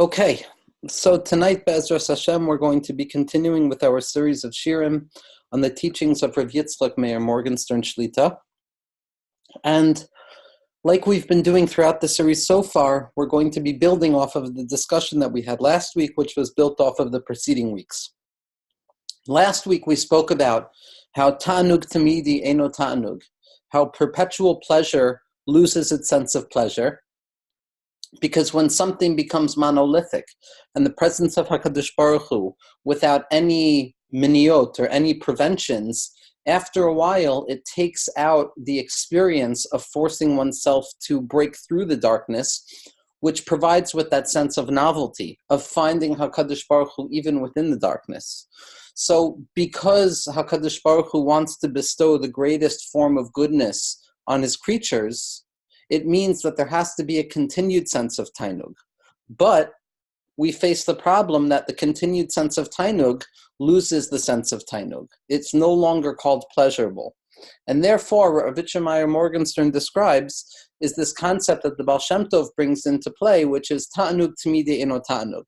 Okay, so tonight, Be'ezras Hashem, we're going to be continuing with our series of shirim on the teachings of Rav Yitzchak Meir Morgenstern Shlita. And like we've been doing throughout the series so far, we're going to be building off of the discussion that we had last week, which was built off of the preceding weeks. Last week we spoke about how ta'anug tamidi eino ta'anug, how perpetual pleasure loses its sense of pleasure, because when something becomes monolithic and the presence of HaKadosh Baruch Hu without any miniot or any preventions, after a while it takes out the experience of forcing oneself to break through the darkness, which provides with that sense of novelty, of finding HaKadosh Baruch Hu even within the darkness. So because HaKadosh Baruch Hu wants to bestow the greatest form of goodness on his creatures, it means that there has to be a continued sense of tainug. But we face the problem that the continued sense of tainug loses the sense of tainug. It's no longer called pleasurable. And therefore, what Rav Meir Morgenstern describes is this concept that the Baal Shem Tov brings into play, which is ta'anug t'midei eino ta'anug.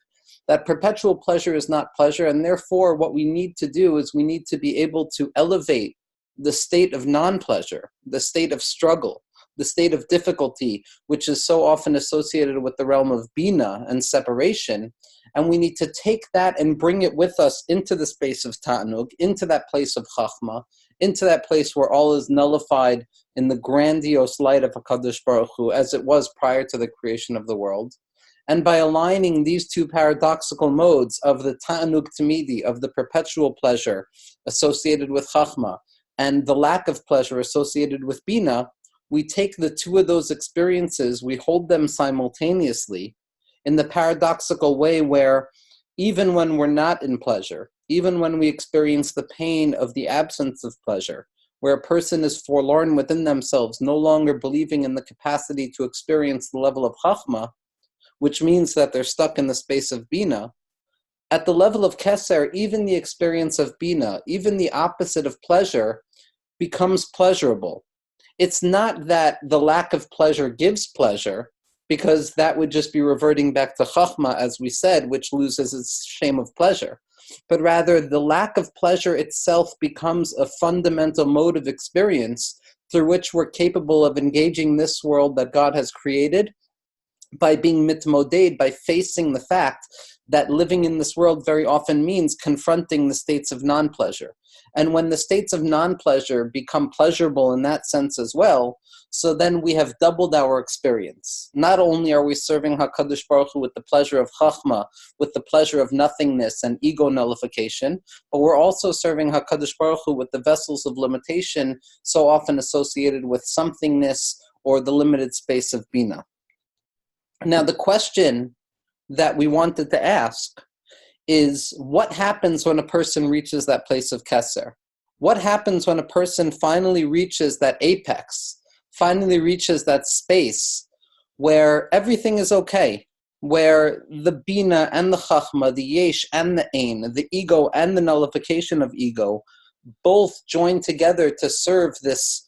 That perpetual pleasure is not pleasure, and therefore what we need to do is we need to be able to elevate the state of non-pleasure, the state of struggle, the state of difficulty, which is so often associated with the realm of bina and separation, and we need to take that and bring it with us into the space of ta'anug, into that place of chachma, into that place where all is nullified in the grandiose light of HaKadosh Baruch Hu, as it was prior to the creation of the world. And by aligning these two paradoxical modes of the ta'anug tamidi, of the perpetual pleasure associated with chachma, and the lack of pleasure associated with bina, we take the two of those experiences, we hold them simultaneously in the paradoxical way where even when we're not in pleasure, even when we experience the pain of the absence of pleasure, where a person is forlorn within themselves, no longer believing in the capacity to experience the level of chachma, which means that they're stuck in the space of bina, at the level of keser, even the experience of bina, even the opposite of pleasure, becomes pleasurable. It's not that the lack of pleasure gives pleasure, because that would just be reverting back to chachma, as we said, which loses its shame of pleasure. But rather, the lack of pleasure itself becomes a fundamental mode of experience through which we're capable of engaging this world that God has created by being mitmoded, by facing the fact that living in this world very often means confronting the states of non-pleasure. And when the states of non-pleasure become pleasurable in that sense as well, so then we have doubled our experience. Not only are we serving HaKadosh Baruch Hu with the pleasure of chachma, with the pleasure of nothingness and ego nullification, but we're also serving HaKadosh Baruch Hu with the vessels of limitation so often associated with somethingness or the limited space of bina. Now, the question that we wanted to ask is, what happens when a person reaches that place of keser? What happens when a person finally reaches that apex, finally reaches that space where everything is okay, where the bina and the chachma, the yesh and the ein, the ego and the nullification of ego, both join together to serve this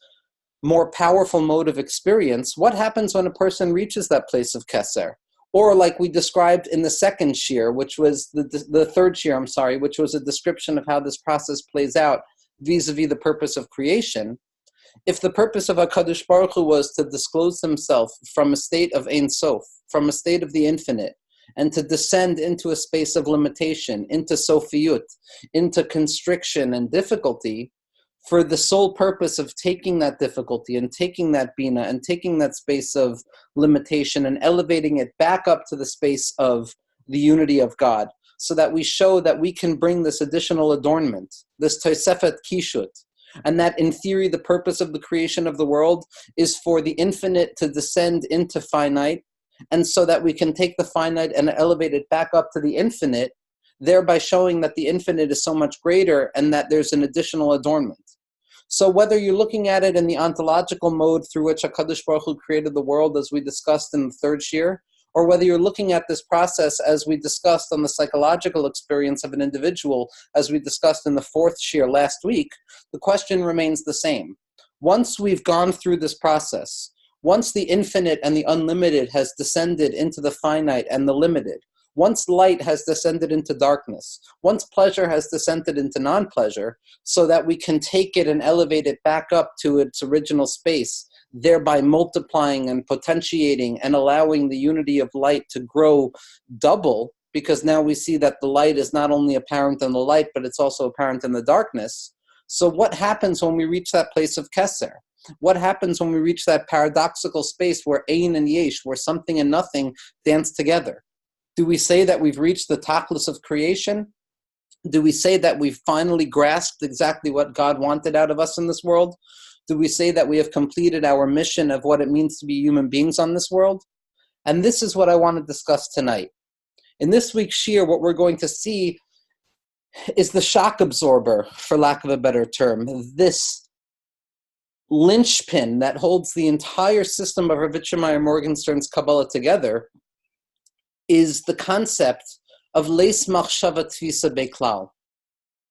more powerful mode of experience? What happens when a person reaches that place of keser? Or like we described in the second shir, which was the third shir, which was a description of how this process plays out vis-a-vis the purpose of creation. If the purpose of HaKadosh Baruch Hu was to disclose himself from a state of Ein Sof, from a state of the infinite, and to descend into a space of limitation, into Sofiyut, into constriction and difficulty, for the sole purpose of taking that difficulty and taking that bina and taking that space of limitation and elevating it back up to the space of the unity of God, so that we show that we can bring this additional adornment, this tosefet kishut, and that in theory the purpose of the creation of the world is for the infinite to descend into finite, and so that we can take the finite and elevate it back up to the infinite, thereby showing that the infinite is so much greater and that there's an additional adornment. So whether you're looking at it in the ontological mode through which HaKadosh Baruch Hu created the world, as we discussed in the third shir, or whether you're looking at this process as we discussed on the psychological experience of an individual, as we discussed in the fourth shir last week, the question remains the same. Once we've gone through this process, once the infinite and the unlimited has descended into the finite and the limited, Once light has descended into darkness, once pleasure has descended into non-pleasure, so that we can take it and elevate it back up to its original space, thereby multiplying and potentiating and allowing the unity of light to grow double, because now we see that the light is not only apparent in the light, but it's also apparent in the darkness. So what happens when we reach that place of Keser? What happens when we reach that paradoxical space where Ein and Yesh, where something and nothing dance together? Do we say that we've reached the tachlis of creation? Do we say that we've finally grasped exactly what God wanted out of us in this world? Do we say that we have completed our mission of what it means to be human beings on this world? And this is what I want to discuss tonight. In this week's shir, what we're going to see is the shock absorber, for lack of a better term, this linchpin that holds the entire system of Rav Meir Morgenstern's Kabbalah together, is the concept of leis machshava tfisa beklal,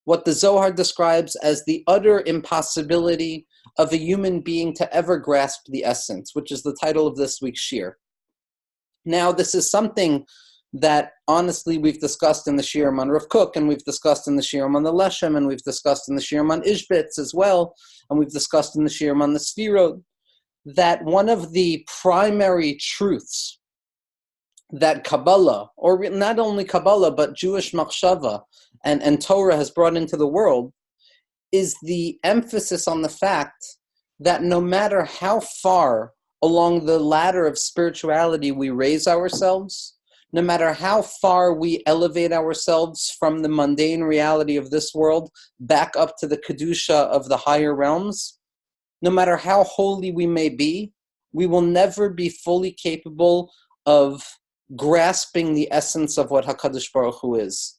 what the Zohar describes as the utter impossibility of a human being to ever grasp the essence, which is the title of this week's shir. Now, this is something that, honestly, we've discussed in the shirim on Rav Kook, and we've discussed in the shirim on the Leshem, and we've discussed in the shirim on Ishbitz as well, and we've discussed in the shirim on the Sfirot, that one of the primary truths that Kabbalah, or not only Kabbalah, but Jewish Machshava and Torah has brought into the world, is the emphasis on the fact that no matter how far along the ladder of spirituality we raise ourselves, no matter how far we elevate ourselves from the mundane reality of this world back up to the Kedusha of the higher realms, no matter how holy we may be, we will never be fully capable of grasping the essence of what HaKadosh Baruch Hu is.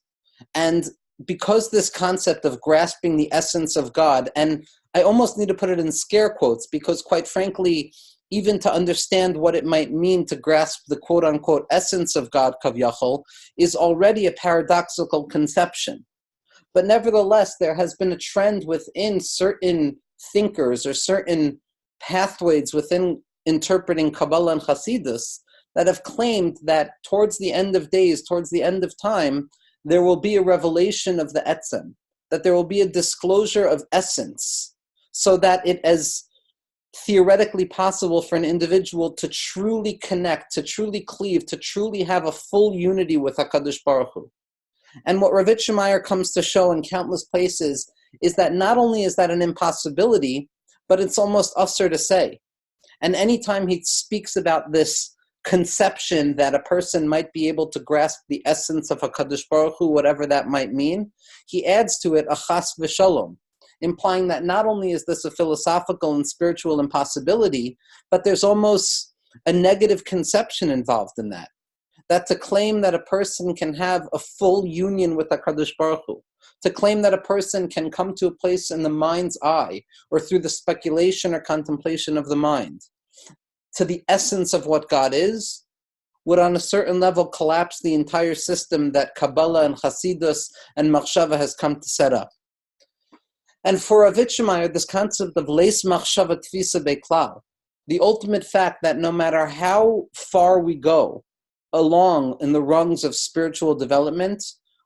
And because this concept of grasping the essence of God, and I almost need to put it in scare quotes, because quite frankly, even to understand what it might mean to grasp the quote-unquote essence of God, Kavyachol, is already a paradoxical conception. But nevertheless, there has been a trend within certain thinkers or certain pathways within interpreting Kabbalah and Hasidus that have claimed that towards the end of days, towards the end of time, there will be a revelation of the Etzem, that there will be a disclosure of essence, so that it is theoretically possible for an individual to truly connect, to truly cleave, to truly have a full unity with HaKadosh Baruch Hu. And what Rav Meir comes to show in countless places is that not only is that an impossibility, but it's almost usher to say. And anytime he speaks about this conception that a person might be able to grasp the essence of HaKadosh Baruch Hu, whatever that might mean, he adds to it a chas v'shalom, implying that not only is this a philosophical and spiritual impossibility, but there's almost a negative conception involved in that. That to claim that a person can have a full union with HaKadosh Baruch Hu, to claim that a person can come to a place in the mind's eye, or through the speculation or contemplation of the mind, to the essence of what God is, would on a certain level collapse the entire system that Kabbalah and Hasidus and Machshava has come to set up. And for Rav Meir, this concept of leis machshava tfisa beklal, the ultimate fact that no matter how far we go along in the rungs of spiritual development,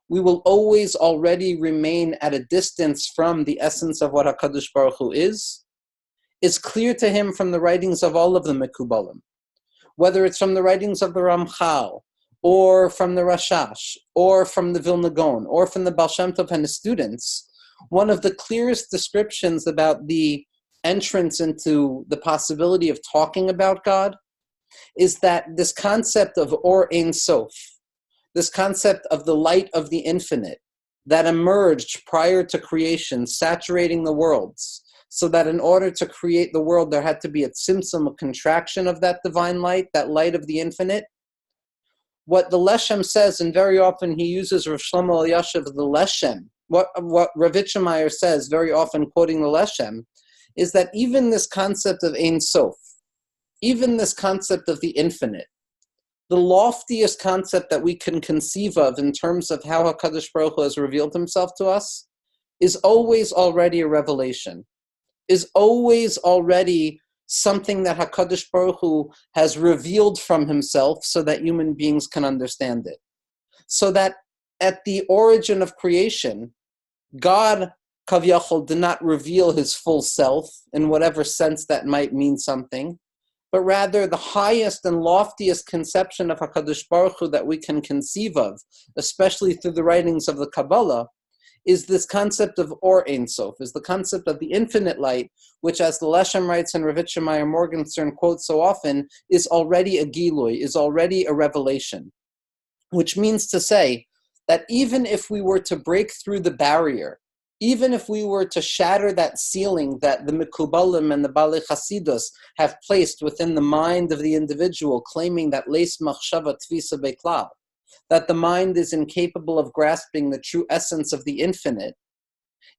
we will always already remain at a distance from the essence of what HaKadosh Baruch Hu is clear to him from the writings of all of the Mekubalim. Whether it's from the writings of the Ramchal, or from the Rashash, or from the Vilna Gaon, or from the Baal Shem Tov and his students, one of the clearest descriptions about the entrance into the possibility of talking about God is that this concept of Or Ein Sof, this concept of the light of the infinite that emerged prior to creation, saturating the worlds, so that in order to create the world, there had to be a tzimtzum, a contraction of that divine light, that light of the infinite. What the Leshem says, and very often he uses Rav Shlomo Elyashiv, the Leshem, what Rav Meir says, very often quoting the Leshem, is that even this concept of Ein Sof, even this concept of the infinite, the loftiest concept that we can conceive of in terms of how HaKadosh Baruch Hu has revealed himself to us, is always already a revelation, is always already something that HaKadosh Baruch Hu has revealed from himself so that human beings can understand it. So that at the origin of creation, God, Kavyachol, did not reveal his full self in whatever sense that might mean something, but rather the highest and loftiest conception of HaKadosh Baruch Hu that we can conceive of, especially through the writings of the Kabbalah, is this concept of Or Ein Sof, is the concept of the infinite light, which, as the Leshem writes and Ravitcher Meir Morgenstern quotes so often, is already a Gilui, is already a revelation. Which means to say that even if we were to break through the barrier, even if we were to shatter that ceiling that the Mekubalim and the Balei Chasidus have placed within the mind of the individual, claiming that Leis Machshava Tvisa Beklal, that the mind is incapable of grasping the true essence of the infinite,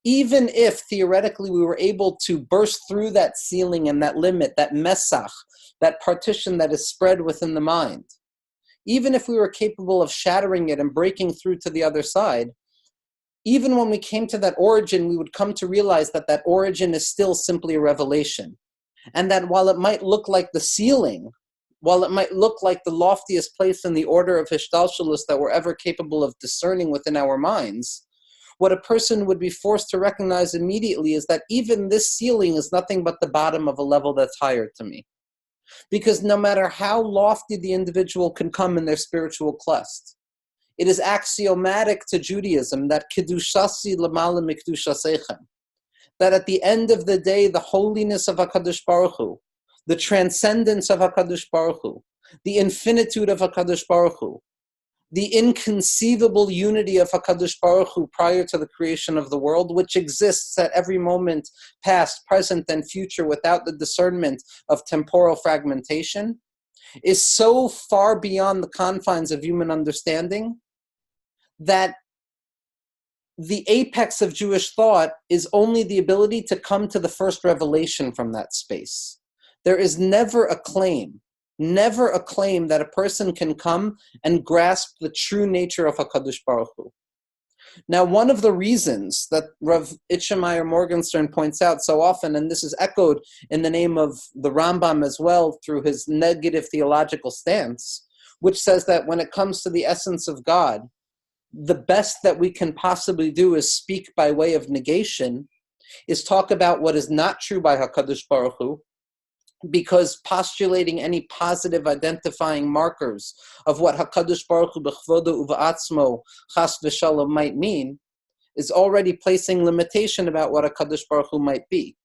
even if theoretically we were able to burst through that ceiling and that limit, that mesach, that partition that is spread within the mind, even if we were capable of shattering it and breaking through to the other side, even when we came to that origin, we would come to realize that that origin is still simply a revelation. And that while it might look like the ceiling, while it might look like the loftiest place in the order of Hishtalshalus that we're ever capable of discerning within our minds, what a person would be forced to recognize immediately is that even this ceiling is nothing but the bottom of a level that's higher to me. Because no matter how lofty the individual can come in their spiritual quest, it is axiomatic to Judaism that Kedushasi Lamala Mikdushasechem, that at the end of the day, the holiness of HaKadosh Baruch Hu, the transcendence of HaKadosh Baruch Hu, the infinitude of HaKadosh Baruch Hu, the inconceivable unity of HaKadosh Baruch Hu prior to the creation of the world, which exists at every moment, past, present, and future, without the discernment of temporal fragmentation, is so far beyond the confines of human understanding that the apex of Jewish thought is only the ability to come to the first revelation from that space. There is never a claim that a person can come and grasp the true nature of HaKadosh Baruch Hu. Now, one of the reasons that Rav Meir Morgenstern points out so often, and this is echoed in the name of the Rambam as well through his negative theological stance, which says that when it comes to the essence of God, the best that we can possibly do is speak by way of negation, is talk about what is not true by HaKadosh Baruch Hu, because postulating any positive identifying markers of what HaKadosh Baruch Hu b'chvodo uva'atzmo chas v'shalom might mean is already placing limitation about what HaKadosh Baruch Hu might be.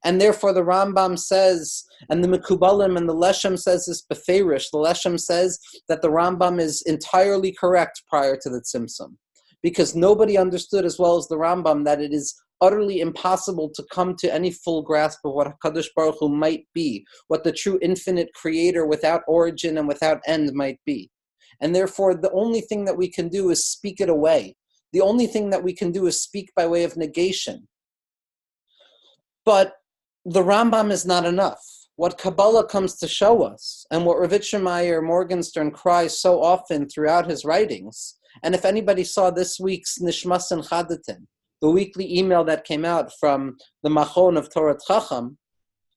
And therefore the Rambam says, and the Mekubalim and the Leshem says this beferish, the Leshem says that the Rambam is entirely correct prior to the Tzimtzum, because nobody understood as well as the Rambam that it is utterly impossible to come to any full grasp of what HaKadosh Baruch Hu might be, what the true infinite creator without origin and without end might be. And therefore the only thing that we can do is speak it away. The only thing that we can do is speak by way of negation. But the Rambam is not enough. What Kabbalah comes to show us, and what Ravitcher Meir Morgenstern cries so often throughout his writings, and if anybody saw this week's Nishmas and Chadatin, the weekly email that came out from the Machon of Torah Chacham,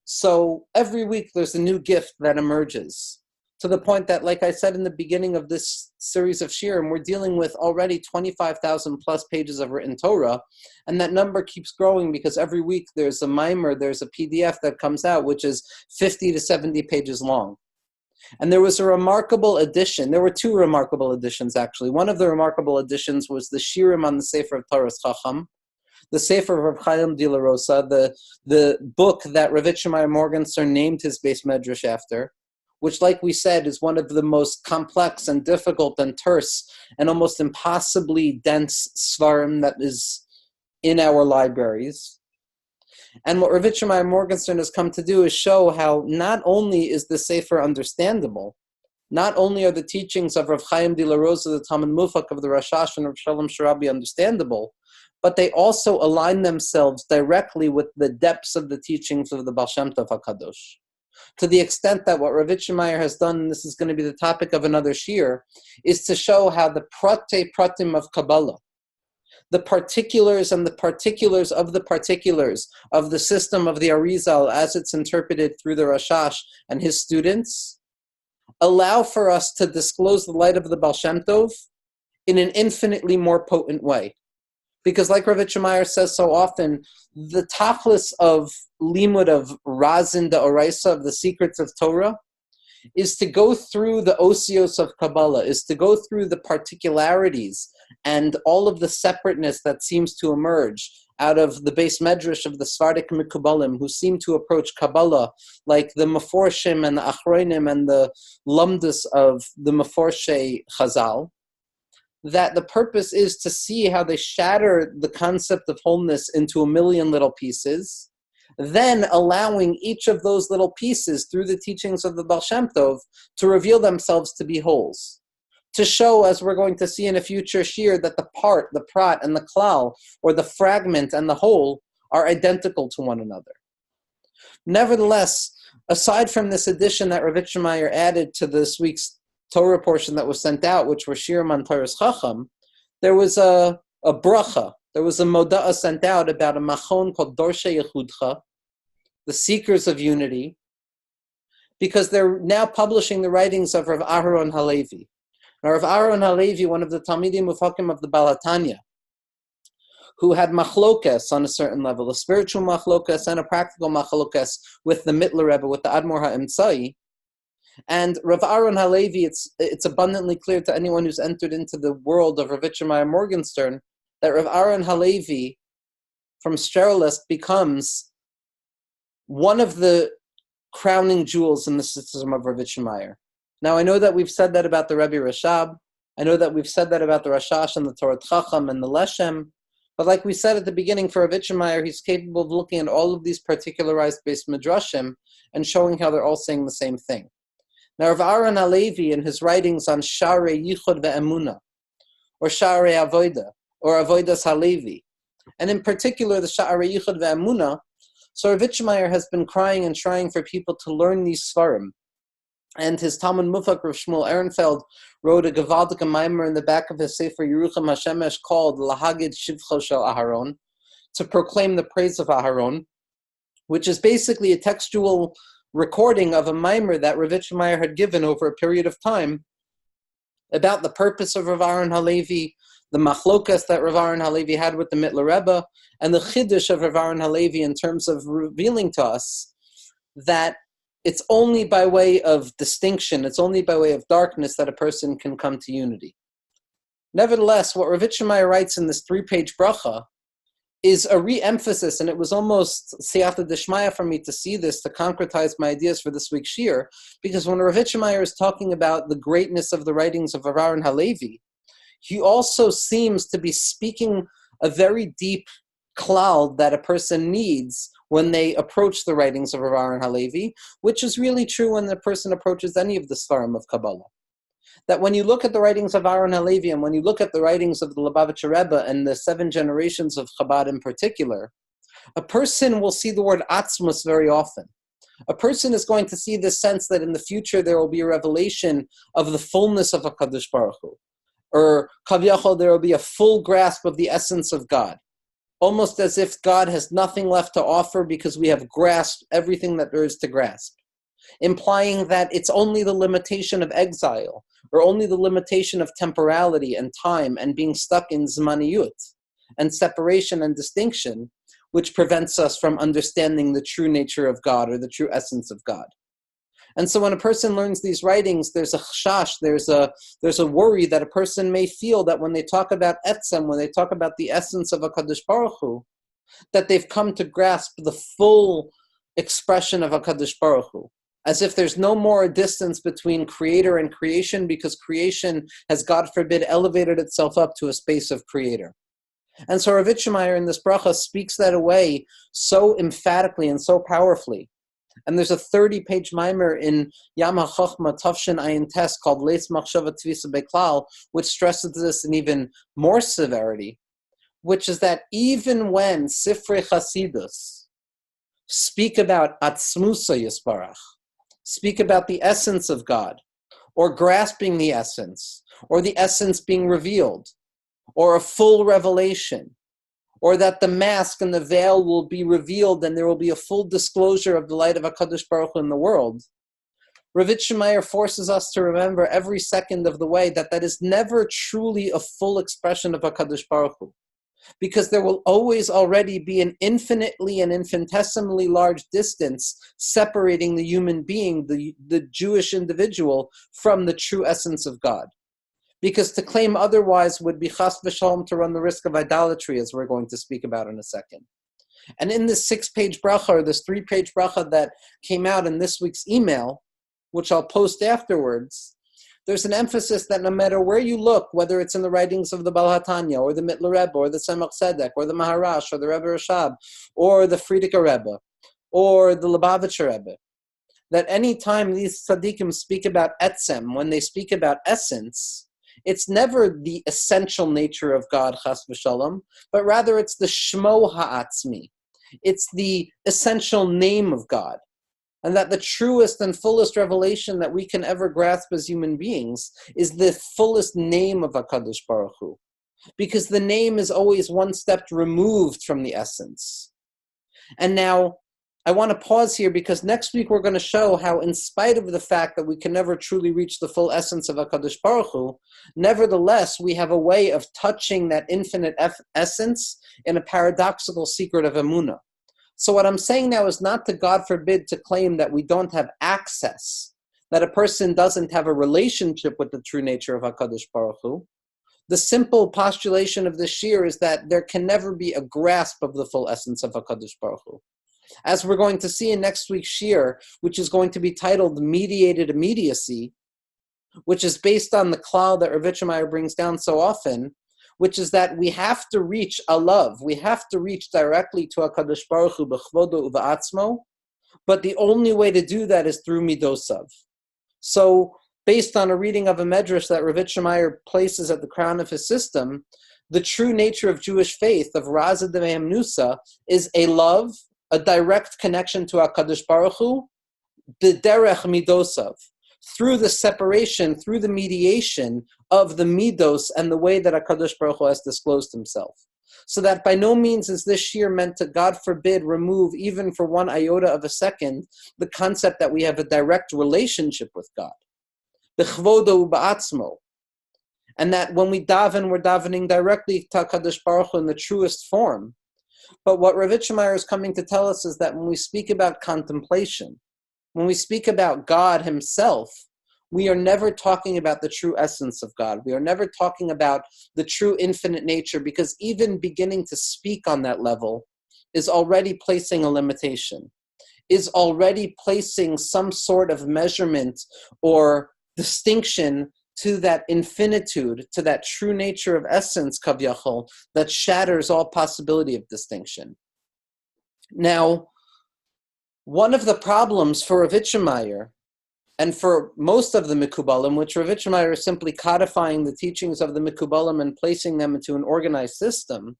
so every week there's a new gift that emerges, to the point that, like I said in the beginning of this series of Shirim, we're dealing with already 25,000 plus pages of written Torah, and that number keeps growing because every week there's a mimer, there's a PDF that comes out, which is 50 to 70 pages long. And there was a remarkable addition. There were two remarkable additions, actually. One of the remarkable additions was the Shirim on the Sefer of Torah Chacham, the Sefer of Rav Chaim de la Rosa, the book that Ravitcher Meir Morgenstern named his Beis Medrash after, which, like we said, is one of the most complex and difficult and terse and almost impossibly dense svarim that is in our libraries. And what Ravitcher Meir Morgenstern has come to do is show how not only is the Sefer understandable, not only are the teachings of Rav Chaim de la Rosa, the Talmud Mufak of the Rashash and Rav Shalom Sharabi understandable, but they also align themselves directly with the depths of the teachings of the Baal Shem Tov HaKadosh. To the extent that what Ravitcher Meir has done, and this is going to be the topic of another shir, is to show how the prate pratim of Kabbalah, the particulars and the particulars of the system of the Arizal as it's interpreted through the Rashash and his students, allow for us to disclose the light of the Baal Shem Tov in an infinitely more potent way. Because like Rav Meir says so often, the tachlis of limud of Razin da Oraisa, of the secrets of Torah, is to go through the osios of Kabbalah, is to go through the particularities and all of the separateness that seems to emerge out of the base medrash of the Svardik Mekubalim, who seem to approach Kabbalah like the Meforshim and the Achronim and the Lumdus of the Meforshe Chazal, that the purpose is to see how they shatter the concept of wholeness into a million little pieces, then allowing each of those little pieces through the teachings of the Baal Shem Tov to reveal themselves to be wholes. To show, as we're going to see in a future shir, that the part, the prat, and the klal, or the fragment and the whole, are identical to one another. Nevertheless, aside from this addition that Rav Meir added to this week's Torah portion that was sent out, which were shirim on Torah's Chacham, there was a bracha. There was a moda'ah sent out about a machon called Dorshe Yechudcha, the Seekers of Unity, because they're now publishing the writings of Rav Aharon Halevi. Now, Rav Aharon Halevi, one of the Talmidim Mufakim of the Baal HaTanya, who had machlokas on a certain level, a spiritual machlokas and a practical machlokas with the Mittler Rebbe, with the Admor HaEmtzai. And Rav Aharon Halevi, it's abundantly clear to anyone who's entered into the world of Rav Meir Morgenstern that Rav Aharon Halevi from Sterilist becomes one of the crowning jewels in the system of Rav Meir. Now, I know that we've said that about the Rebbe Rashab. I know that we've said that about the Rashash and the Torah Chacham and the Leshem. But like we said at the beginning, for Rav Meir, he's capable of looking at all of these particularized base midrashim and showing how they're all saying the same thing. Now, Rav Aharon Halevi, in his writings on Sharei Yichud ve'Emuna, or Sharei Avoda, or Avodas Halevi, and in particular the Sharei Yichud ve'Emuna, so Rav Meir has been crying and trying for people to learn these svarim. And his Talmud Mufak, Rav Shmuel Ehrenfeld, wrote a Gevaldik Maimer in the back of his Sefer Yerucham HaShemesh called Lahagid Shivcho Shel Aharon, to proclaim the praise of Aharon, which is basically a textual recording of a Maimer that Rav Meir had given over a period of time about the purpose of Rav Aharon Halevi, the machlokas that Rav Aharon Halevi had with the Mittler Rebbe, and the chiddush of Rav Aharon Halevi in terms of revealing to us that it's only by way of distinction, it's only by way of darkness that a person can come to unity. Nevertheless, what Rav Meir writes in this 3-page bracha is a re-emphasis, and it was almost siyata d'shmaya for me to see this, to concretize my ideas for this week's shir, because when Rav Meir is talking about the greatness of the writings of Rav Aharon Halevi, he also seems to be speaking a very deep cloud that a person needs when they approach the writings of Rav Aharon Halevi, which is really true when the person approaches any of the Svarim of Kabbalah. That when you look at the writings of Aharon Halevi and when you look at the writings of the Lubavitcher Rebbe and the 7 generations of Chabad in particular, a person will see the word atzmus very often. A person is going to see this sense that in the future there will be a revelation of the fullness of HaKadosh Baruch Hu, or Kavyachol, there will be a full grasp of the essence of God, almost as if God has nothing left to offer because we have grasped everything that there is to grasp, implying that it's only the limitation of exile, or only the limitation of temporality and time and being stuck in zmaniyut and separation and distinction, which prevents us from understanding the true nature of God or the true essence of God. And so when a person learns these writings, there's a chashash, there's a worry that a person may feel that when they talk about etzem, when they talk about the essence of HaKadosh Baruch Hu, that they've come to grasp the full expression of HaKadosh Baruch Hu, as if there's no more distance between creator and creation, because creation has, God forbid, elevated itself up to a space of creator. And so Rav Meir in this bracha speaks that away so emphatically and so powerfully. And there's a 30-page mimer in Yam HaChochma Tafshin Ayin Tes called Leitz Machshava Tvisa Beklal, which stresses this in even more severity, which is that even when Sifrei Chasidus speak about Atzmusa Yisparach, speak about the essence of God, or grasping the essence, or the essence being revealed, or a full revelation, or that the mask and the veil will be revealed and there will be a full disclosure of the light of HaKadosh Baruch Hu in the world, Ravitch Meir forces us to remember every second of the way that is never truly a full expression of HaKadosh Baruch Hu. Because there will always already be an infinitely and infinitesimally large distance separating the human being, the Jewish individual, from the true essence of God. Because to claim otherwise would be chas v'shalom, to run the risk of idolatry, as we're going to speak about in a second. And in this 6-page bracha, or this 3-page bracha that came out in this week's email, which I'll post afterwards, there's an emphasis that no matter where you look, whether it's in the writings of the Baal HaTanya, or the Mitler Rebbe, or the Tzemach Tzedek, or the Maharash, or the Rebbe Rashab, or the Frierdiker Rebbe, or the Lubavitcher Rebbe, that any time these tzaddikim speak about etzem, when they speak about essence, it's never the essential nature of God, chas v'shalom, but rather it's the shmo ha'atzmi. It's the essential name of God. And that the truest and fullest revelation that we can ever grasp as human beings is the fullest name of HaKadosh Baruch Hu. Because the name is always one step removed from the essence. And now, I want to pause here because next week we're going to show how, in spite of the fact that we can never truly reach the full essence of HaKadosh Baruch Hu, nevertheless, we have a way of touching that infinite essence in a paradoxical secret of Emunah. So what I'm saying now is not to, God forbid, to claim that we don't have access, that a person doesn't have a relationship with the true nature of HaKadosh Baruch Hu. The simple postulation of this shir is that there can never be a grasp of the full essence of HaKadosh Baruch Hu. As we're going to see in next week's shir, which is going to be titled Mediated Immediacy, which is based on the klal that Ravitch Meir brings down so often, which is that we have to reach a love. We have to reach directly to HaKadosh Baruch Hu b'chvodo u'va'atzmo, but the only way to do that is through midosav. So, based on a reading of a medrash that Ravitch Meir places at the crown of his system, the true nature of Jewish faith, of Raza Demehem Nusa, is a love, a direct connection to HaKadosh Baruch Hu, b'derech midosav, through the separation, through the mediation of the midos and the way that HaKadosh Baruch Hu has disclosed himself. So that by no means is this shir meant to, God forbid, remove even for one iota of a second the concept that we have a direct relationship with God. B'chvodo u'ba'atzmo. And that when we daven, we're davening directly to HaKadosh Baruch Hu in the truest form. But what Ravitch Meir is coming to tell us is that when we speak about contemplation, when we speak about God himself, we are never talking about the true essence of God. We are never talking about the true infinite nature, because even beginning to speak on that level is already placing a limitation, is already placing some sort of measurement or distinction to that infinitude, to that true nature of essence, kavyachol, that shatters all possibility of distinction. Now, one of the problems for Ravitch Meir, and for most of the Mikubalim, which Ravitch Meir is simply codifying the teachings of the Mikubalim and placing them into an organized system,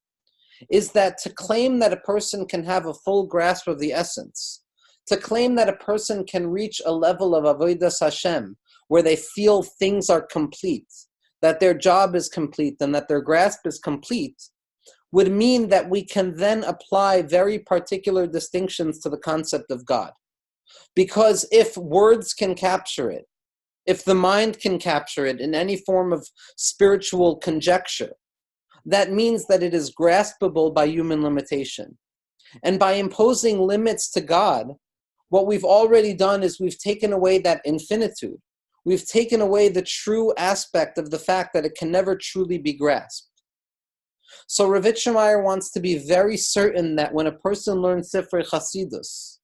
is that to claim that a person can have a full grasp of the essence, to claim that a person can reach a level of avodas Hashem, where they feel things are complete, that their job is complete, and that their grasp is complete, would mean that we can then apply very particular distinctions to the concept of God. Because if words can capture it, if the mind can capture it in any form of spiritual conjecture, that means that it is graspable by human limitation. And by imposing limits to God, what we've already done is we've taken away that infinitude. We've taken away the true aspect of the fact that it can never truly be grasped. So Ravitch Meir wants to be very certain that when a person learns Sifrei Chasidus,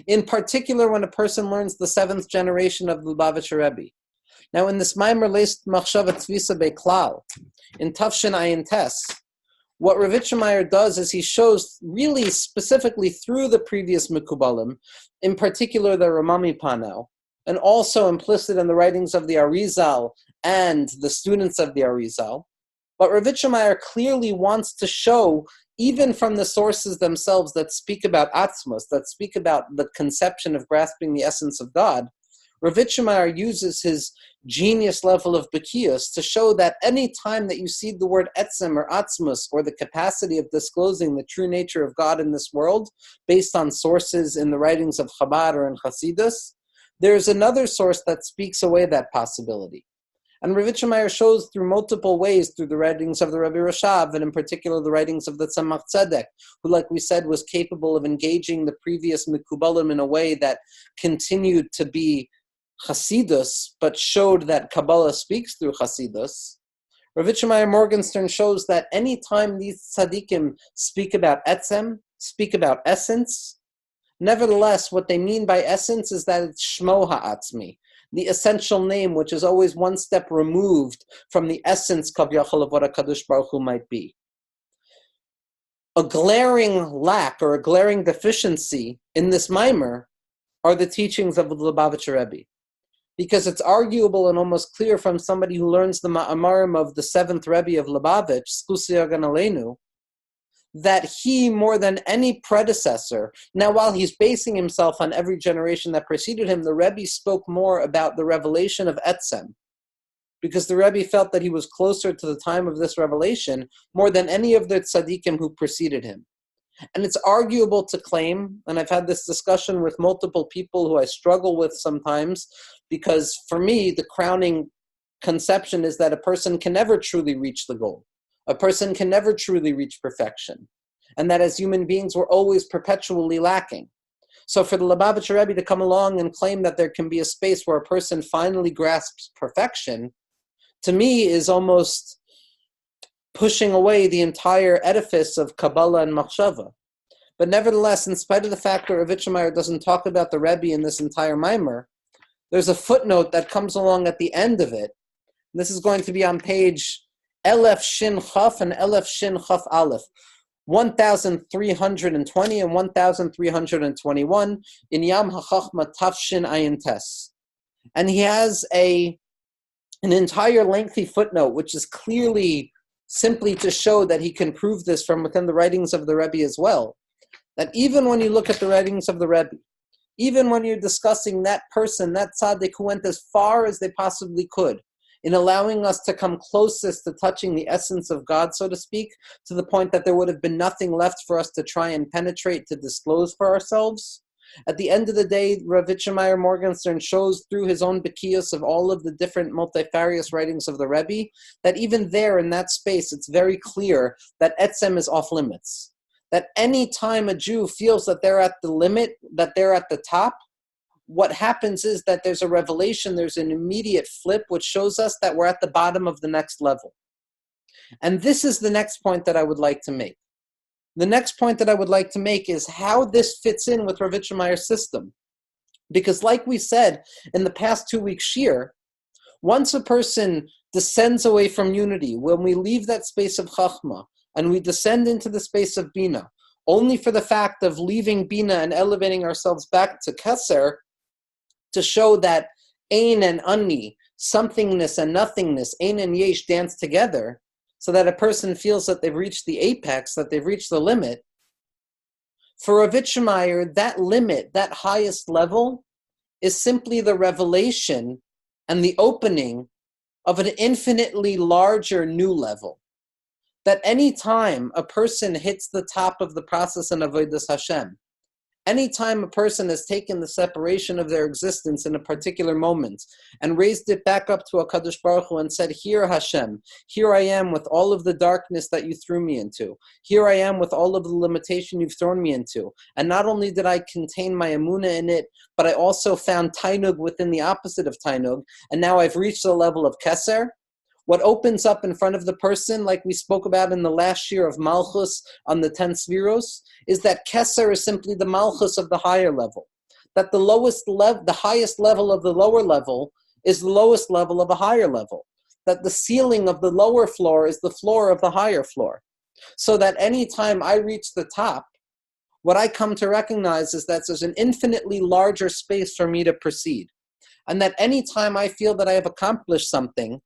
in particular when a person learns the 7th generation of the Lubavitcher Rebbe. Now in this Maimer Leist Machshava Tvisa Beklal, in Tafshin Ayin Tes, what Ravitch Meir does is he shows really specifically through the previous Mikubalim, in particular the Ramami Panel, and also implicit in the writings of the Arizal and the students of the Arizal. But Ravitch Meir clearly wants to show, even from the sources themselves that speak about Atzmos, that speak about the conception of grasping the essence of God, Ravitch Meir uses his genius level of Bekius to show that any time that you see the word Etzem or Atzmos, or the capacity of disclosing the true nature of God in this world, based on sources in the writings of Chabad or in Hasidus, There's another source that speaks away that possibility. And Rav Yitzchak Meir shows through multiple ways, through the writings of the Rabbi Rashav, and in particular the writings of the Tzemach Tzedek, who, like we said, was capable of engaging the previous Mikubalim in a way that continued to be Hasidus, but showed that Kabbalah speaks through Hasidus. Rav Yitzchak Meir Morgenstern shows that any time these tzaddikim speak about etzem, speak about essence, nevertheless, what they mean by essence is that it's Shmo Ha'atzmi, the essential name, which is always one step removed from the essence Kavyachal of what a Kadosh Baruch Hu might be. A glaring lack or a glaring deficiency in this mimer are the teachings of the Lubavitcher Rebbe. Because it's arguable and almost clear from somebody who learns the Ma'amarim of the 7th Rebbe of Lubavitch, Skusi Yagan Aleinu, that he, more than any predecessor, now while he's basing himself on every generation that preceded him, the Rebbe spoke more about the revelation of Etzem, because the Rebbe felt that he was closer to the time of this revelation more than any of the tzaddikim who preceded him. And it's arguable to claim, and I've had this discussion with multiple people who I struggle with sometimes, because for me, the crowning conception is that a person can never truly reach the goal. A person can never truly reach perfection. And that as human beings, we're always perpetually lacking. So for the Lubavitcher Rebbe to come along and claim that there can be a space where a person finally grasps perfection, to me is almost pushing away the entire edifice of Kabbalah and Machshava. But nevertheless, in spite of the fact that Rav Yitzchak Meir doesn't talk about the Rebbe in this entire mimer, there's a footnote that comes along at the end of it. This is going to be on page Elef Shin Chaf and Elef Shin Chaf Aleph, 1320 and 1321 in Yam HaChachma Tafshin Ayin Tes. And he has an entire lengthy footnote, which is clearly simply to show that he can prove this from within the writings of the Rebbe as well. That even when you look at the writings of the Rebbe, even when you're discussing that person, that tzaddik who went as far as they possibly could in allowing us to come closest to touching the essence of God, so to speak, to the point that there would have been nothing left for us to try and penetrate, to disclose for ourselves. At the end of the day, Rav Yitzchak Meir Morgenstern shows through his own bekiyos of all of the different multifarious writings of the Rebbe, that even there in that space, it's very clear that etzem is off limits. That any time a Jew feels that they're at the limit, that they're at the top, what happens is that there's a revelation, there's an immediate flip, which shows us that we're at the bottom of the next level. And this is the next point that I would like to make. The next point that I would like to make is how this fits in with Rav Yitzchak Meir's system. Because like we said in the past 2 weeks shir, once a person descends away from unity, when we leave that space of Chachma, and we descend into the space of Bina, only for the fact of leaving Bina and elevating ourselves back to Keser, to show that Ein and Ani, somethingness and nothingness, Ein and Yesh dance together, so that a person feels that they've reached the apex, that they've reached the limit. For Rav Yitzchak Meir, that limit, that highest level, is simply the revelation and the opening of an infinitely larger new level. That any time a person hits the top of the process in Avodas Hashem, any time a person has taken the separation of their existence in a particular moment and raised it back up to HaKadosh Baruch Hu and said, here Hashem, here I am with all of the darkness that you threw me into. Here I am with all of the limitation you've thrown me into. And not only did I contain my emunah in it, but I also found tainug within the opposite of tainug. And now I've reached the level of keser. What opens up in front of the person, like we spoke about in the last year of Malchus on the 10 Sviros, is that Keser is simply the Malchus of the higher level. That the highest level of the lower level is the lowest level of a higher level. That the ceiling of the lower floor is the floor of the higher floor. So that any time I reach the top, what I come to recognize is that there's an infinitely larger space for me to proceed. And that any time I feel that I have accomplished something,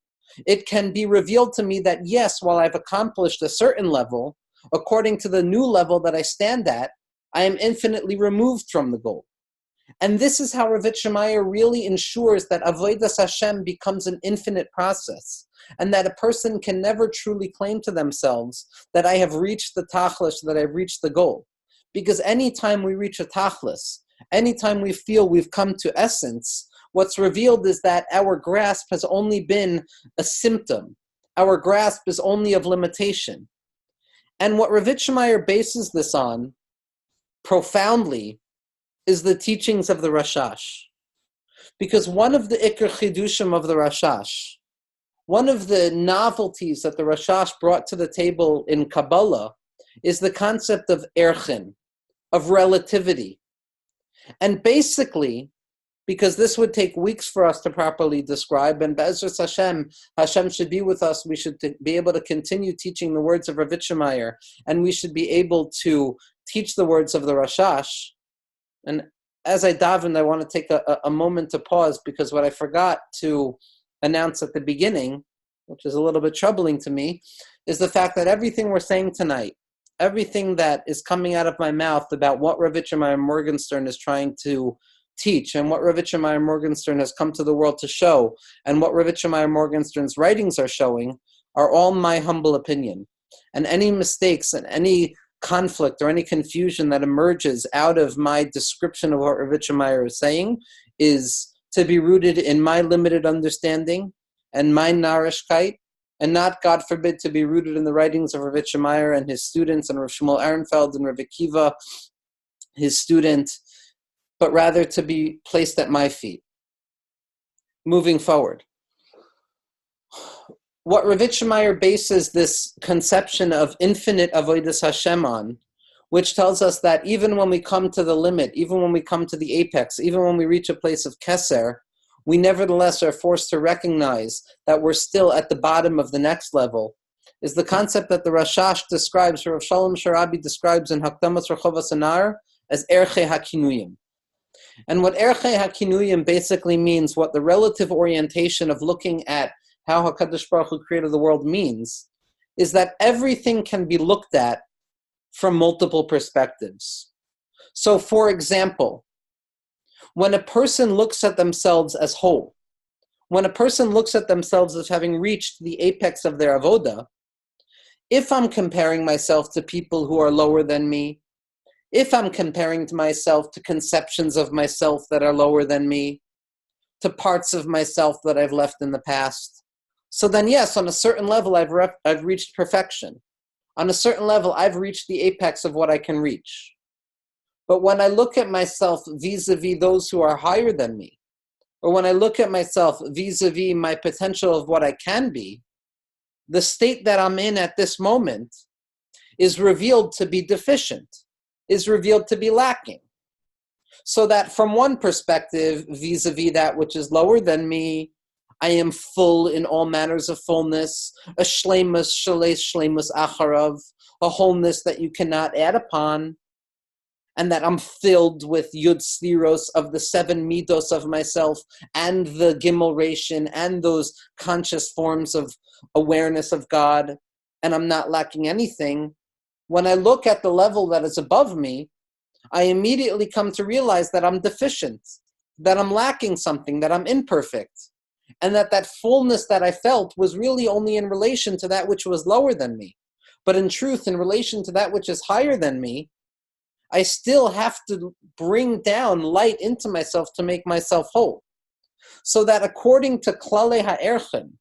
it can be revealed to me that yes, while I've accomplished a certain level, according to the new level that I stand at, I am infinitely removed from the goal. And this is how Rav Yitzchak Meir really ensures that Avodas Hashem becomes an infinite process, and that a person can never truly claim to themselves that I have reached the tachlis, that I've reached the goal. Because any time we reach a tachlis, Anytime we feel we've come to essence, what's revealed is that our grasp has only been a symptom. Our grasp is only of limitation. And what Meir bases this on profoundly is the teachings of the Rashash. Because one of the Iker Chidushim of the Rashash, one of the novelties that the Rashash brought to the table in Kabbalah is the concept of erchin, of relativity. And basically, because this would take weeks for us to properly describe, and Be'ezras Hashem should be with us, we should be able to continue teaching the words of Rav Meir, and we should be able to teach the words of the Rashash. And as I daven, I want to take a moment to pause, because what I forgot to announce at the beginning, which is a little bit troubling to me, is the fact that everything we're saying tonight, everything that is coming out of my mouth about what Rav Meir Morgenstern is trying to teach and what Rav Meir Morgenstern has come to the world to show and what Rav Meir Morgenstern's writings are showing are all my humble opinion. And any mistakes and any conflict or any confusion that emerges out of my description of what Rav Meir is saying is to be rooted in my limited understanding and my narishkeit, and not, God forbid, to be rooted in the writings of Rav Meir and his students and Rav Shmuel Ehrenfeld and Rav Akiva, his student, but rather to be placed at my feet. Moving forward, what Rav Meir bases this conception of infinite avodas Hashem on, which tells us that even when we come to the limit, even when we come to the apex, even when we reach a place of keser, we nevertheless are forced to recognize that we're still at the bottom of the next level, is the concept that the Rashash describes, Rav Shalom Sharabi describes in Hakdamas Rechovas Anar as Erche HaKinuyim. And what Erche HaKinuyim basically means, what the relative orientation of looking at how HaKadosh Baruch Hu created the world means, is that everything can be looked at from multiple perspectives. So, for example, when a person looks at themselves as whole, when a person looks at themselves as having reached the apex of their avoda, if I'm comparing myself to people who are lower than me, if I'm comparing to myself to conceptions of myself that are lower than me, to parts of myself that I've left in the past, so then yes, on a certain level, I've reached perfection. On a certain level, I've reached the apex of what I can reach. But when I look at myself vis-a-vis those who are higher than me, or when I look at myself vis-a-vis my potential of what I can be, the state that I'm in at this moment is revealed to be deficient, is revealed to be lacking. So that from one perspective, vis-a-vis that which is lower than me, I am full in all manners of fullness, a shleimus shaleis shleimus acharav, a wholeness that you cannot add upon, and that I'm filled with yud sliros of the 7 midos of myself and the gimel ration and those conscious forms of awareness of God, and I'm not lacking anything. When I look at the level that is above me, I immediately come to realize that I'm deficient, that I'm lacking something, that I'm imperfect, and that fullness that I felt was really only in relation to that which was lower than me. But in truth, in relation to that which is higher than me, I still have to bring down light into myself to make myself whole. So that according to Klale Ha'erchen,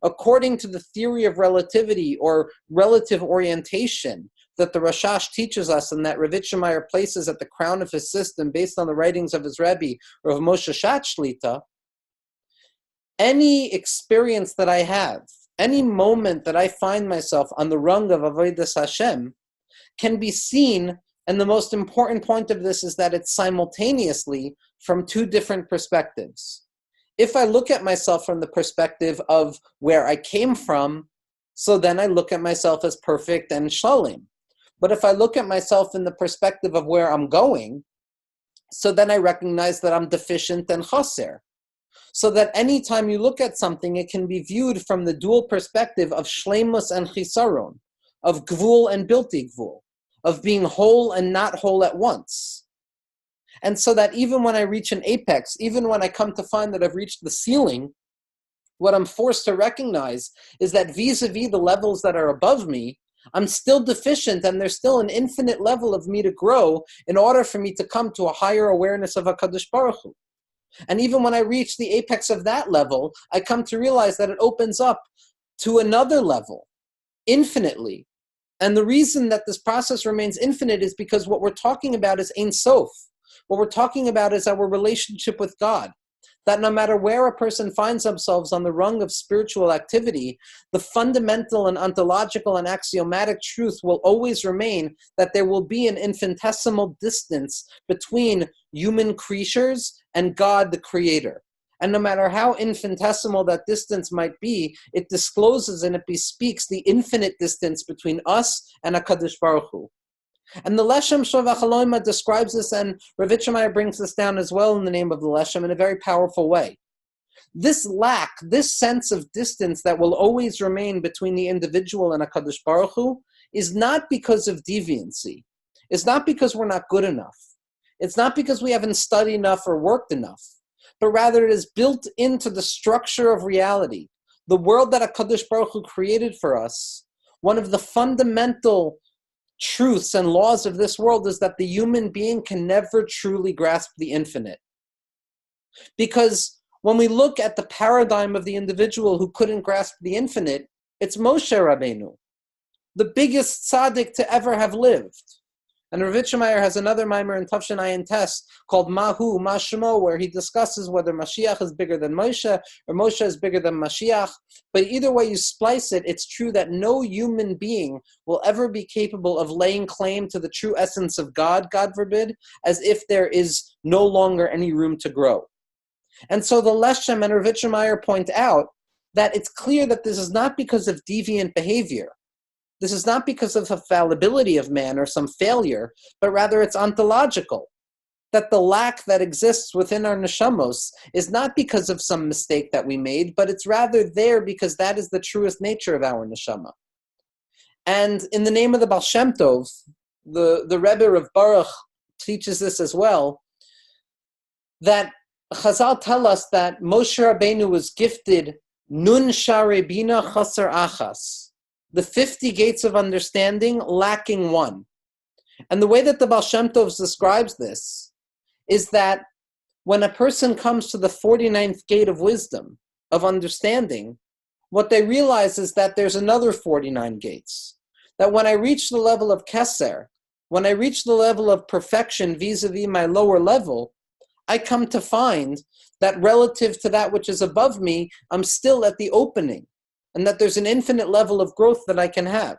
according to the theory of relativity or relative orientation that the Rashash teaches us and that Rav Meir places at the crown of his system based on the writings of his Rebbe, Rav Moshe Shat Shlita, any experience that I have, any moment that I find myself on the rung of Avodas Hashem can be seen, and the most important point of this is that it's simultaneously from 2 different perspectives. If I look at myself from the perspective of where I came from, so then I look at myself as perfect and shalim. But if I look at myself in the perspective of where I'm going, so then I recognize that I'm deficient and chaser. So that anytime you look at something, it can be viewed from the dual perspective of shleimus and chisaron, of gvul and bilti gvul, of being whole and not whole at once. And so that even when I reach an apex, even when I come to find that I've reached the ceiling, what I'm forced to recognize is that vis-a-vis the levels that are above me, I'm still deficient, and there's still an infinite level of me to grow in order for me to come to a higher awareness of HaKadosh Baruch Hu. And even when I reach the apex of that level, I come to realize that it opens up to another level, infinitely. And the reason that this process remains infinite is because what we're talking about is Ein Sof. What we're talking about is our relationship with God. That no matter where a person finds themselves on the rung of spiritual activity, the fundamental and ontological and axiomatic truth will always remain that there will be an infinitesimal distance between human creatures and God the Creator. And no matter how infinitesimal that distance might be, it discloses and it bespeaks the infinite distance between us and HaKadosh Baruch Hu. And the Leshem Shov HaChaloima describes this, and Rav Yitzchak brings this down as well in the name of the Leshem in a very powerful way. This lack, this sense of distance that will always remain between the individual and HaKadosh Baruch Hu is not because of deviancy. It's not because we're not good enough. It's not because we haven't studied enough or worked enough. But rather it is built into the structure of reality. The world that HaKadosh Baruch Hu created for us, one of the fundamental truths and laws of this world is that the human being can never truly grasp the infinite. Because when we look at the paradigm of the individual who couldn't grasp the infinite, it's Moshe Rabbeinu, the biggest tzaddik to ever have lived. And Rav Yitzchak has another mimer in Tafshin Ayin Tes called Mahu, Mashmo, where he discusses whether Mashiach is bigger than Moshe or Moshe is bigger than Mashiach. But either way you splice it, it's true that no human being will ever be capable of laying claim to the true essence of God, God forbid, as if there is no longer any room to grow. And so the Leshem and Rav Yitzchak point out that it's clear that this is not because of deviant behavior. This is not because of the fallibility of man or some failure, but rather it's ontological. That the lack that exists within our neshamos is not because of some mistake that we made, but it's rather there because that is the truest nature of our neshama. And in the name of the Baal Shem Tov, the Rebbe of Baruch teaches this as well, that Chazal tell us that Moshe Rabbeinu was gifted Nun Share Bina Chaser Achas, the 50 gates of understanding, lacking one. And the way that the Baal Shem Tov describes this is that when a person comes to the 49th gate of wisdom, of understanding, what they realize is that there's another 49 gates. That when I reach the level of Keser, when I reach the level of perfection vis-a-vis my lower level, I come to find that relative to that which is above me, I'm still at the opening. And that there's an infinite level of growth that I can have.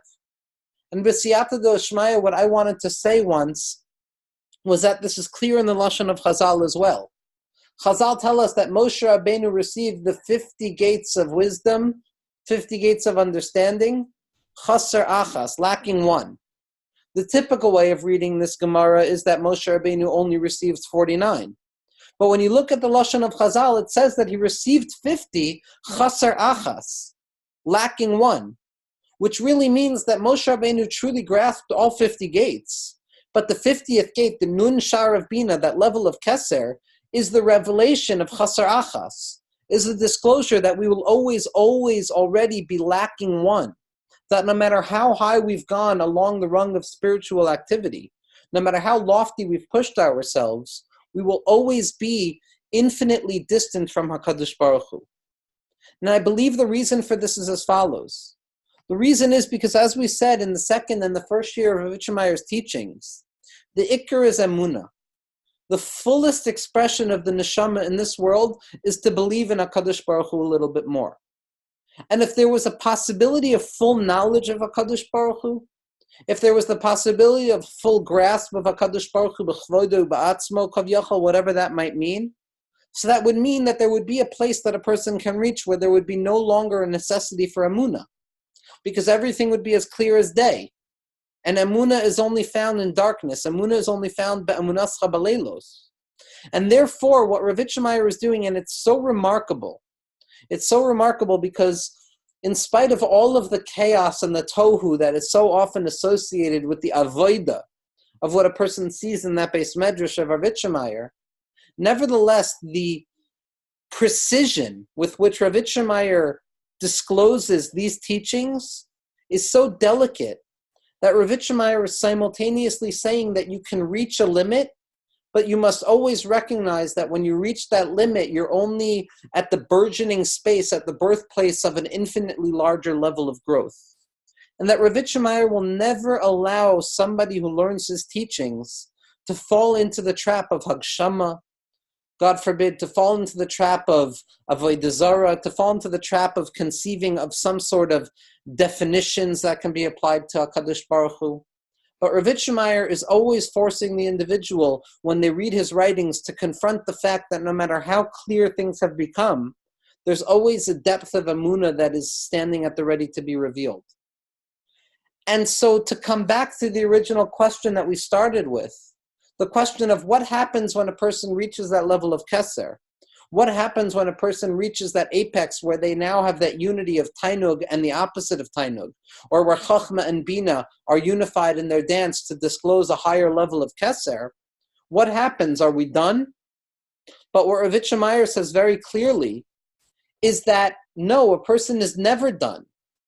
And B'siyata D'Oshmaya, what I wanted to say once was that this is clear in the Lashon of Chazal as well. Chazal tell us that Moshe Rabbeinu received the 50 gates of wisdom, 50 gates of understanding, chaser achas, lacking one. The typical way of reading this Gemara is that Moshe Rabbeinu only received 49. But when you look at the Lashon of Chazal, it says that he received 50, chaser achas, lacking one, which really means that Moshe Rabbeinu truly grasped all 50 gates. But the 50th gate, the Nun Shar of Bina, that level of Keser, is the revelation of Chaser Achas, is the disclosure that we will always already be lacking one. That no matter how high we've gone along the rung of spiritual activity, no matter how lofty we've pushed ourselves, we will always be infinitely distant from HaKadosh Baruch Hu. And I believe the reason for this is as follows. The reason is because, as we said in the second and the first year of Rav Yitzchak's teachings, the Iker is Emunah. The fullest expression of the neshama in this world is to believe in HaKadosh Baruch Hu a little bit more. And if there was a possibility of full knowledge of HaKadosh Baruch Hu, if there was the possibility of full grasp of HaKadosh Baruch Hu, b'chvodo, ba'atzmo, kavyachal, whatever that might mean, so that would mean that there would be a place that a person can reach where there would be no longer a necessity for emunah, because everything would be as clear as day. And emunah is only found in darkness. Emunah is only found be'emunascha b'leilos. And therefore, what Rav Yitzchak is doing, and it's so remarkable because in spite of all of the chaos and the tohu that is so often associated with the avoida of what a person sees in that Beis Medrash of Rav Yitzchak, nevertheless, the precision with which Rav Yitzchak discloses these teachings is so delicate that Rav Meir is simultaneously saying that you can reach a limit, but you must always recognize that when you reach that limit, you're only at the burgeoning space, at the birthplace of an infinitely larger level of growth. And that Rav Meir will never allow somebody who learns his teachings to fall into the trap of Hagshama, God forbid, to fall into the trap of Avodah Zarah, to fall into the trap of conceiving of some sort of definitions that can be applied to HaKadosh Baruch Hu. But Rav Meir is always forcing the individual, when they read his writings, to confront the fact that no matter how clear things have become, there's always a depth of Emunah that is standing at the ready to be revealed. And so to come back to the original question that we started with, the question of what happens when a person reaches that level of Keser? What happens when a person reaches that apex where they now have that unity of Tainug and the opposite of Tainug, or where Chachma and Bina are unified in their dance to disclose a higher level of Keser? What happens? Are we done? But what Rav Meir says very clearly is that no, a person is never done.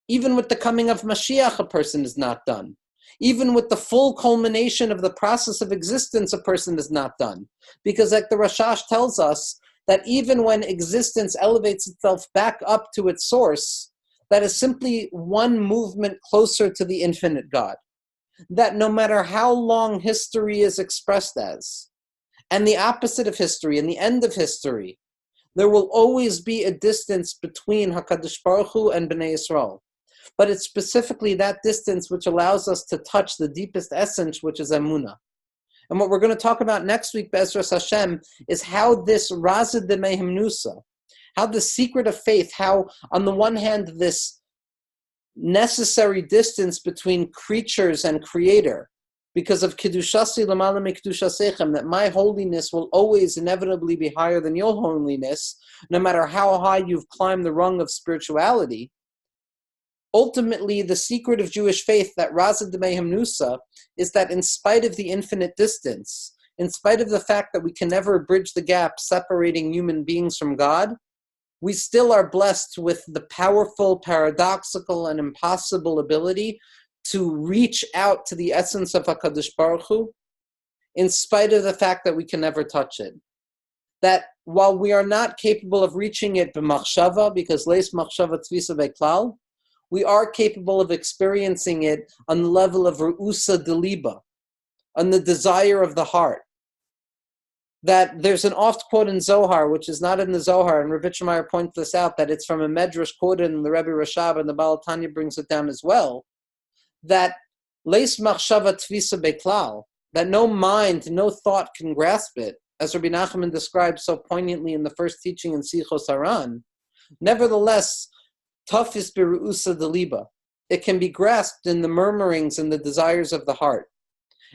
Even with the coming of Mashiach, a person is not done. Even with the full culmination of the process of existence, a person is not done. Because like the Rashash tells us, that even when existence elevates itself back up to its source, that is simply one movement closer to the infinite God. That no matter how long history is expressed as, and the opposite of history, and the end of history, there will always be a distance between HaKadosh Baruch Hu and Bnei Yisrael. But it's specifically that distance which allows us to touch the deepest essence, which is Emunah. And what we're going to talk about next week, Be'ezras Hashem, is how this Razid de Mehimnusa, how the secret of faith, how on the one hand this necessary distance between creatures and creator, because of Kiddushasi Lamala Mikdushasechem, that my holiness will always inevitably be higher than your holiness, no matter how high you've climbed the rung of spirituality. Ultimately, the secret of Jewish faith, that Razid de Mehimnusa, is that in spite of the infinite distance, in spite of the fact that we can never bridge the gap separating human beings from God, we still are blessed with the powerful, paradoxical, and impossible ability to reach out to the essence of HaKadosh Baruch Hu, in spite of the fact that we can never touch it. That while we are not capable of reaching it b'machshava, because leis machshava tvisa beklal, we are capable of experiencing it on the level of Ru'usa Deliba, on the desire of the heart. That there's an oft quote in Zohar, which is not in the Zohar, and Rav Meir points this out, that it's from a Medrash quoted in the Rebbe Rashab, and the Baal Tanya brings it down as well, that leis machshava tvisa beklal, that no mind, no thought can grasp it, as Rabbi Nachman describes so poignantly in the first teaching in Sichos Haran. Nevertheless, Tafis beru'usa deliba, it can be grasped in the murmurings and the desires of the heart.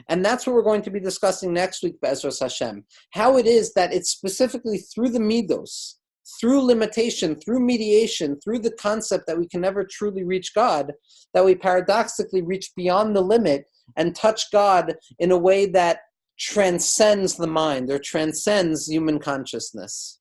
And that's what we're going to be discussing next week, Be'ezras Hashem. How it is that it's specifically through the midos, through limitation, through mediation, through the concept that we can never truly reach God, that we paradoxically reach beyond the limit and touch God in a way that transcends the mind or transcends human consciousness.